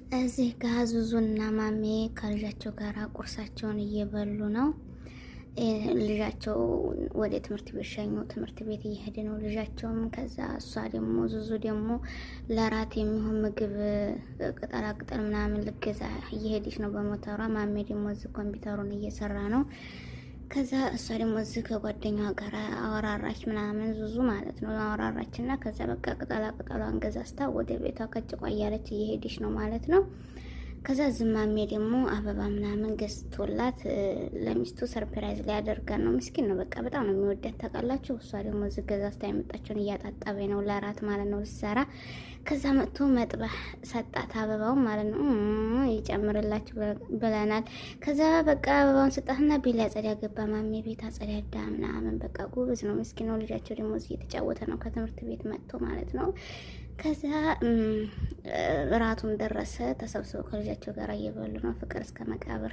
እዚህ ጋር ዙዙና ማሜ ከልጃቸው ጋር ቁርሳቸውን እየበሉ ነው። ልጃቸው ወደ ትምህርት ቤት ሸኙ። ትምህርት ቤት እየሄደ ነው ልጃቸውም። ከዛ እሷ ደግሞ ዙዙ ደግሞ ለራት የሚሆን ምግብ ቅጠላቅጠል ምናምን ልገዛ እየሄደች ነው በሞተሯ። ማሜ ደግሞ እዚህ ኮምፒውተሩን እየሰራ ነው። ከዛ እሷ ደግሞ እዚህ ከጓደኛዋ ጋር አወራራች ምናምን ዙዙ ማለት ነው አወራራችና ከዛ በቃ ቅጠላቅጠሏን ገዛዝታ ወደ ቤቷ ከጭቋ እያለች እየሄደች ነው ማለት ነው። ከዛ ዝማሜ ደግሞ አበባ ምናምን ገዝቶላት ለሚስቱ ሰርፕራይዝ ሊያደርጋት ነው። ምስኪን ነው በቃ በጣም ነው የሚወዳት ታውቃላችሁ። እሷ ደግሞ እዚህ ገዛዝታ የመጣችውን እያጣጣበኝ ነው ለራት ማለት ነው ልትሰራ። ከዛ መጥቶ መጥበህ ሰጣት አበባውን ማለት ነው። ይጨምርላችሁ ብለናል። ከዛ በቃ አበባውን ሰጣትና ቢላ አጸዳ ገባ። ማሜ ቤት አጸዳዳ ምናምን በቃ ጎበዝ ነው ምስኪን ነው። ልጃቸው ደግሞ እዚህ እየተጫወተ ነው ከትምህርት ቤት መጥቶ ማለት ነው። ከዛ እራቱም ደረሰ። ተሰብስበው ከልጃቸው ጋር እየበሉ ነው። ፍቅር እስከ መቃብር